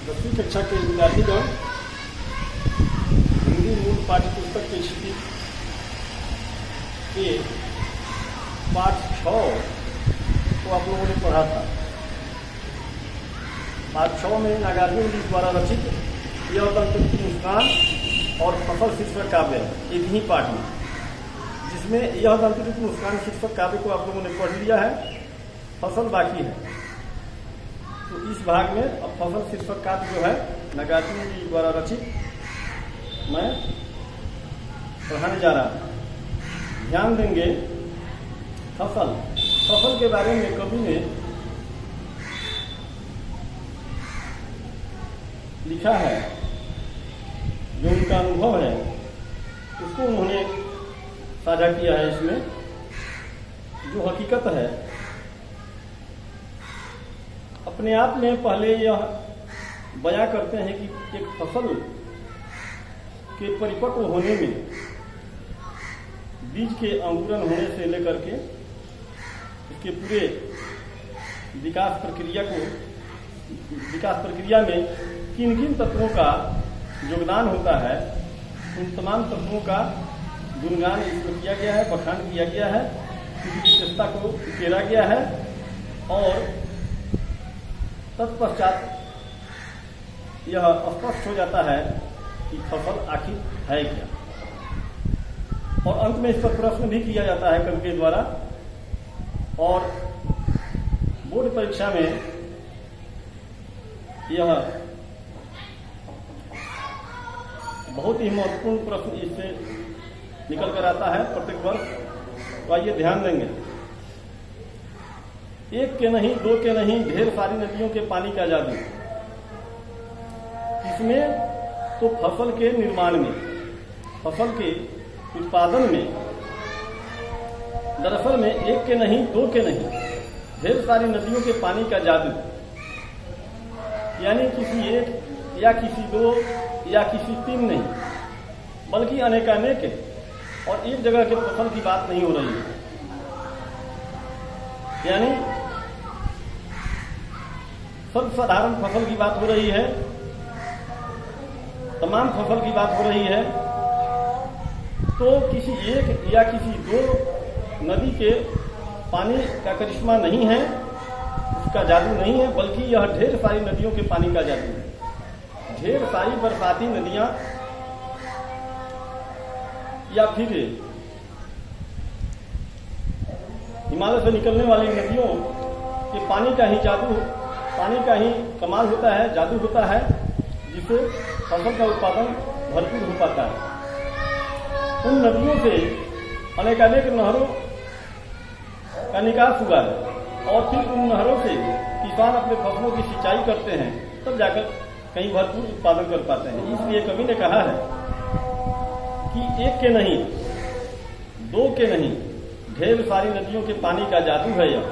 10वीं कक्षा के विद्यार्थीगण हिंदी मूल पाठ्य पुस्तक की स्थिति के पाठ 6 को आप लोगों ने पढ़ा था। पाठ 6 में नागार्जुन जी द्वारा रचित यह दंतुरित मुस्कान और फसल शीर्षक काव्य एक ही पाठ में, जिसमें यह दंतुरित मुस्कान शीर्षक काव्य को आप लोगों ने पढ़ लिया है, फसल बाकी है। तो इस भाग में अब फसल शीर्षक काव्य जो है नागार्जुन जी द्वारा रचित मैं पढ़ाने जा रहा हूँ। ध्यान देंगे, फसल के बारे में कवि ने लिखा है, जो उनका अनुभव है उसको उन्होंने साझा किया है। इसमें जो हकीकत है अपने आप में पहले यह बयां करते हैं कि एक फसल के परिपक्व होने में बीज के अंकुरन होने से लेकर के इसके पूरे विकास प्रक्रिया में किन किन तत्वों का योगदान होता है, उन तमाम तत्वों का गुणगान इसमें किया गया है, बखान किया गया है, उनकी विशेषता को उकेरा गया है और तत्पश्चात यह स्पष्ट हो जाता है कि फसल आखिर है क्या। और अंत में इस पर प्रश्न भी किया जाता है कवि के द्वारा। और बोर्ड परीक्षा में यह बहुत ही महत्वपूर्ण प्रश्न इससे निकल कर आता है प्रत्येक वर्ष। तो आइए ध्यान देंगे। एक के नहीं, दो के नहीं, ढेर सारी नदियों के पानी का जादू। इसमें तो फसल के निर्माण में, फसल के उत्पादन में दरअसल में एक के नहीं, दो के नहीं, ढेर सारी नदियों के पानी का जादू, यानी किसी एक या किसी दो या किसी तीन नहीं, बल्कि अनेकानेक और एक जगह के फसल की बात नहीं हो रही है। यानी सर्वसाधारण फसल की बात हो रही है, तमाम फसल की बात हो रही है। तो किसी एक या किसी दो नदी के पानी का करिश्मा नहीं है, उसका जादू नहीं है, बल्कि यह ढेर सारी नदियों के पानी का जादू है। ढेर सारी बरसाती नदियां या फिर हिमालय से निकलने वाली नदियों के पानी का ही जादू, पानी का ही कमाल होता है, जादू होता है, जिससे फसल का उत्पादन भरपूर हो पाता है। उन नदियों से अनेकानेक नहरों का निकास हुआ है और फिर उन नहरों से किसान अपने फसलों की सिंचाई करते हैं, तब जाकर कहीं भरपूर उत्पादन कर पाते हैं। इसलिए कवि ने कहा है कि एक के नहीं, दो के नहीं, ढेर सारी नदियों के पानी का जादू है यह।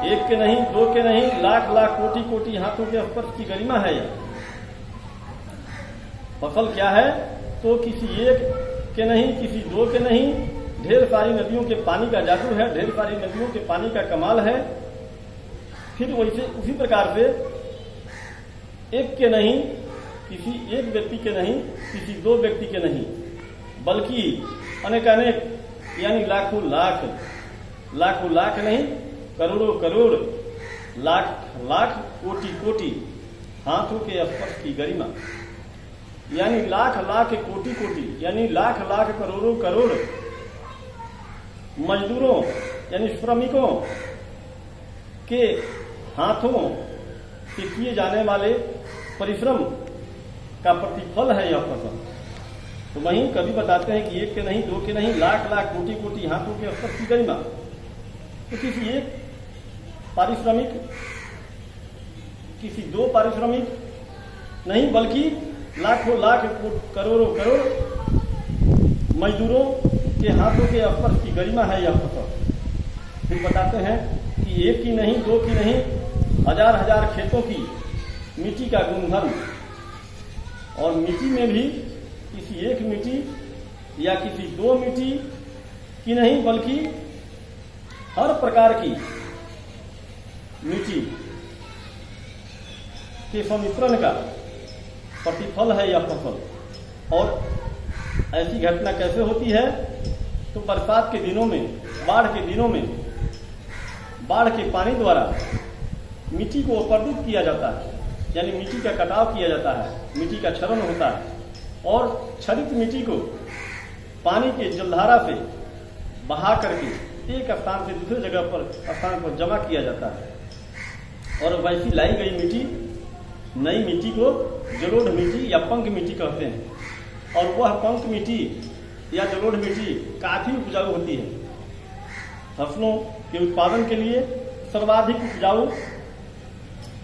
एक के नहीं, दो के नहीं, लाख लाख कोटि कोटि हाथों के स्पर्श की गरिमा है यह। फसल क्या है? तो किसी एक के नहीं, किसी दो के नहीं, ढेर सारी नदियों के पानी का जादू है, ढेर सारी नदियों के पानी का कमाल है। फिर वैसे उसी प्रकार से एक के नहीं, किसी एक व्यक्ति के नहीं, किसी दो व्यक्ति के नहीं, बल्कि अनेकानेक यानी लाखों लाख, लाखों लाख नहीं, करोड़ों करोड़, लाख लाख, कोटि कोटि हाथों के स्पर्श की गरिमा, यानी लाख लाख कोटि कोटि, यानी लाख लाख करोड़ों करोड़ मजदूरों यानी श्रमिकों के हाथों से किए जाने वाले परिश्रम का प्रतिफल है यह फसल। तो वहीं कवि बताते हैं कि एक के नहीं, दो के नहीं, लाख लाख कोटि कोटि हाथों के स्पर्श की गरिमा। तो किसी एक पारिश्रमिक, किसी दो पारिश्रमिक नहीं, बल्कि लाखों लाख, करोड़ों करोड़ मजदूरों के हाथों के स्पर्श की गरिमा है यह फसल। फिर बताते हैं कि एक की नहीं, दो की नहीं, हजार हजार खेतों की मिट्टी का गुणधर्म, और मिट्टी में भी किसी एक मिट्टी या किसी दो मिट्टी की नहीं, बल्कि हर प्रकार की मिट्टी के सम्मिश्रण का प्रतिफल है यह फसल। और ऐसी घटना कैसे होती है? तो बरसात के दिनों में, बाढ़ के दिनों में, बाढ़ के पानी द्वारा मिट्टी को अपर्दित किया जाता है, यानी मिट्टी का कटाव किया जाता है, मिट्टी का क्षरण होता है और क्षरित मिट्टी को पानी के जलधारा से बहा करके एक स्थान से दूसरे जगह पर स्थान पर जमा किया जाता है। और वैसी लाई गई मिट्टी, नई मिट्टी को जलोढ़ मिट्टी या पंक मिट्टी कहते हैं। और वह पंक मिट्टी या जलोढ़ मिट्टी काफी उपजाऊ होती है। फसलों के उत्पादन के लिए सर्वाधिक उपजाऊ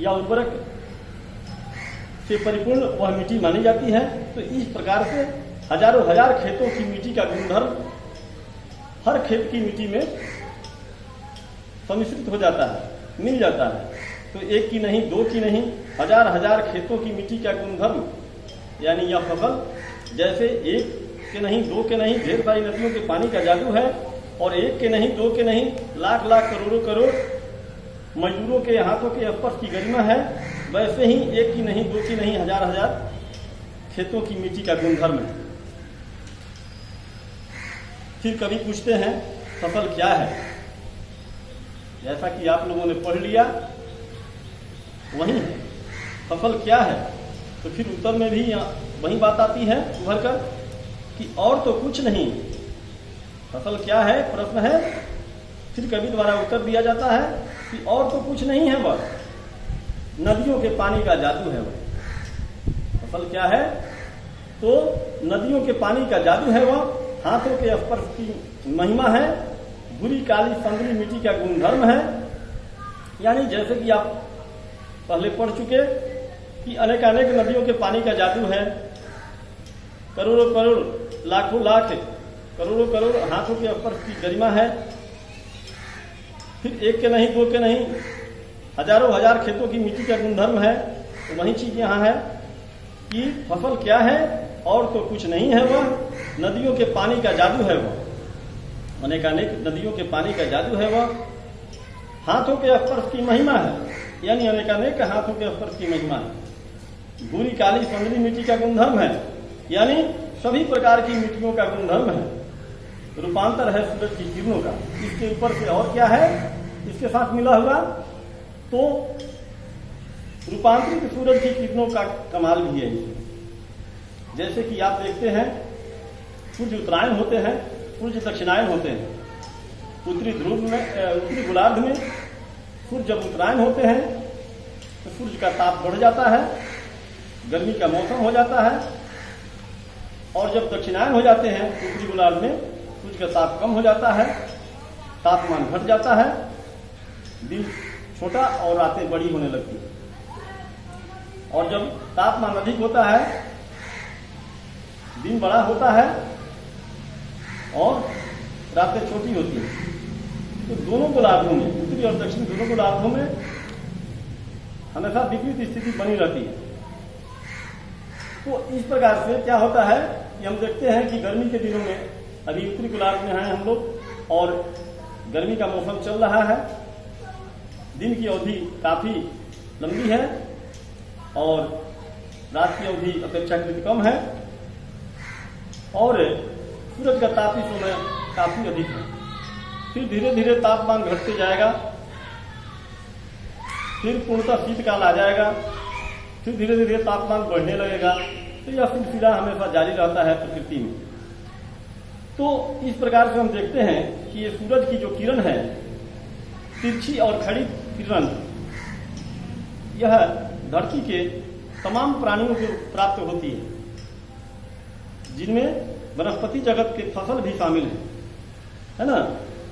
या उर्वरक से परिपूर्ण वह मिट्टी मानी जाती है। तो इस प्रकार से हजारों हजार खेतों की मिट्टी का गुणधर्म हर खेत की मिट्टी में सम्मिश्रित हो जाता है, मिल जाता है। तो एक की नहीं, दो की नहीं, हजार हजार खेतों की मिट्टी का गुणधर्म, यानी यह फसल जैसे एक के नहीं, दो के नहीं, ढेर सारी नदियों के पानी का जादू है। और एक के नहीं, दो के नहीं, लाख लाख करोड़ों करोड़ मजदूरों के हाथों के स्पर्श की गरिमा है। वैसे ही एक की नहीं, दो की नहीं, हजार हजार खेतों की मिट्टी का गुणधर्म है। फिर कभी पूछते हैं फसल क्या है? जैसा कि आप लोगों ने पढ़ लिया वही है, फसल क्या है? तो फिर उत्तर में भी वही बात आती है उभर कर कि और तो कुछ नहीं, फसल क्या है प्रश्न है। फिर कवि द्वारा उत्तर दिया जाता है कि और तो कुछ नहीं है, वह नदियों के पानी का जादू है। वह फसल क्या है? तो नदियों के पानी का जादू है। वह हाथों के स्पर्श की महिमा है, बुरी काली संगली मिट्टी का गुणधर्म है। यानी जैसे कि आप पहले पढ़ चुके कि अनेक नदियों के पानी का जादू है, करोड़ों करोड़, लाखों लाख, करोड़ों करोड़ हाथों के स्पर्श की गरिमा है। फिर एक के नहीं, दो के नहीं, हजारों हजार खेतों की मिट्टी का गुणधर्म है। तो वही चीज यहाँ है कि फसल क्या है? और तो कुछ नहीं है, वह नदियों के पानी का जादू है। वह अनेक नदियों के पानी का जादू है। वह हाथों के स्पर्श की महिमा है, यानी अनेक हाथों के स्पर्श की महिमा है। बुरी काली संगली मिट्टी का गुणधर्म है, यानी सभी प्रकार की मिट्टियों का गुणधर्म है। रूपांतर है सूरज की किरणों का। इसके ऊपर से और क्या है इसके साथ मिला हुआ? तो रूपांतरित सूरज की किरणों का कमाल भी है इसमें। जैसे कि आप देखते हैं सूर्य उत्तरायण होते हैं, सूर्य दक्षिणायन होते हैं। उत्तरी ध्रुव में, उत्तरी गोलार्ध में सूर्य जब उत्तरायण होते हैं तो सूर्य का ताप बढ़ जाता है, गर्मी का मौसम हो जाता है। और जब दक्षिणायन हो जाते हैं उत्तरी गोलार्ध में, सूर्य का ताप कम हो जाता है, तापमान घट जाता है, दिन छोटा और रातें बड़ी होने लगती है। और जब तापमान अधिक होता है, दिन बड़ा होता है और रातें छोटी होती है। तो दोनों गोलार्धों में, उत्तरी और दक्षिण दोनों गोलार्धों में हमेशा विपरीत स्थिति बनी रहती है। तो इस प्रकार से क्या होता है कि हम देखते हैं कि गर्मी के दिनों में, अभी उत्तरी गोलार्ध में हैं हम लोग और गर्मी का मौसम चल रहा है, दिन की अवधि काफी लंबी है और रात की अवधि अपेक्षाकृत कम है और सूरज का ताप इस समय काफी अधिक है। फिर धीरे धीरे तापमान घटते जाएगा, फिर पूर्णतः शीतकाल आ जाएगा, फिर धीरे धीरे तापमान बढ़ने लगेगा। तो यह सिलसिला हमेशा जारी रहता है प्रकृति में। तो इस प्रकार से हम देखते हैं कि ये सूरज की जो किरण है, तिरछी और खड़ी किरण, यह धरती के तमाम प्राणियों को प्राप्त होती है, जिनमें वनस्पति जगत के फसल भी शामिल है ना।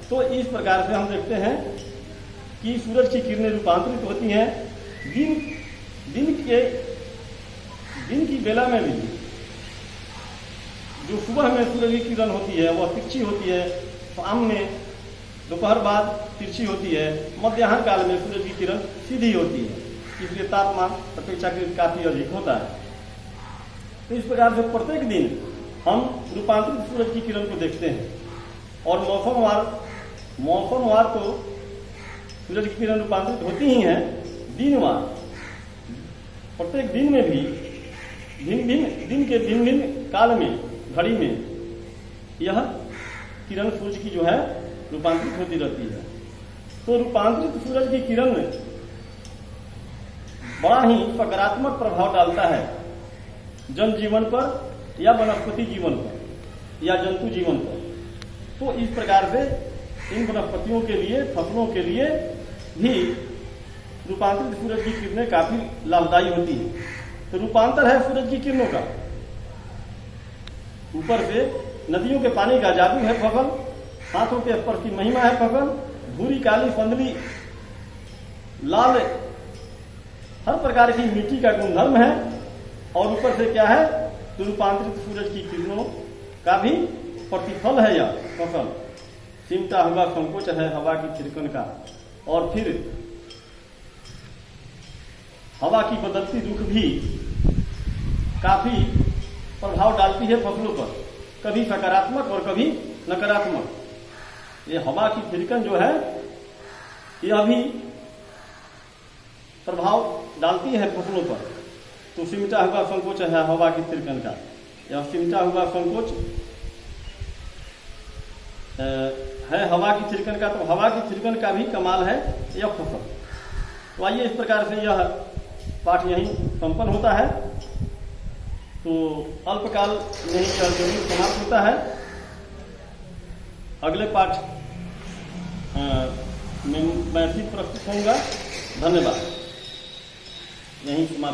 तो इस प्रकार से हम देखते हैं कि सूरज की किरणें रूपांतरित होती हैं। दिन की बेला में भी जो सुबह में सूरज की किरण होती है वह तिरछी होती है, शाम में, दोपहर बाद तिरछी होती है, मध्याह्न काल में सूरज की किरण सीधी होती है। इसलिए तापमान अपेक्षाकृत काफी अधिक होता है। तो इस प्रकार से प्रत्येक दिन हम रूपांतरित सूरज की किरण को देखते हैं और मौसमवार तो सूरज की किरण रूपांतरित होती ही हैं। दिनवार प्रत्येक दिन में भी दिन के भिन्न भिन्न काल में, घड़ी में यह किरण सूरज की जो है रूपांतरित होती रहती है। तो रूपांतरित सूरज की किरण बड़ा ही सकारात्मक प्रभाव डालता है जनजीवन पर या वनस्पति जीवन पर या जंतु जीवन पर। तो इस प्रकार से इन वनस्पतियों के लिए, फसलों के लिए भी रूपांतरित सूरज की किरणें काफी लाभदायी होती है। तो रूपांतर है सूरज की किरणों का। ऊपर से नदियों के पानी का जादू है फसल, हाथों के स्पर्श की महिमा है फसल, भूरी, काली, संदली, लाल, हर प्रकार की मिट्टी का गुणधर्म है। और ऊपर से क्या है, तो रूपांतरित सूरज की किरणों का भी प्रतिफल है यह फसल। सिमटा हुआ संकोच है हवा की थिरकन का। और फिर हवा की बदलती रुख भी काफी प्रभाव डालती है फसलों पर, कभी सकारात्मक और कभी नकारात्मक। ये हवा की थिरकन जो है यह भी प्रभाव डालती है फसलों पर। तो सिमटा हुआ संकोच है हवा की थिरकन का। यह सिमटा हुआ संकोच है हवा की थिरकन का। तो हवा की थिरकन का भी कमाल है यह फसल। तो आइए, इस प्रकार से यह पाठ यहीं संपन्न होता है। तो अल्पकाल में ही यह जरूर समाप्त होता है। अगले पाठ में मैं फिर प्रस्तुत होऊंगा। धन्यवाद। यहीं समाप्त।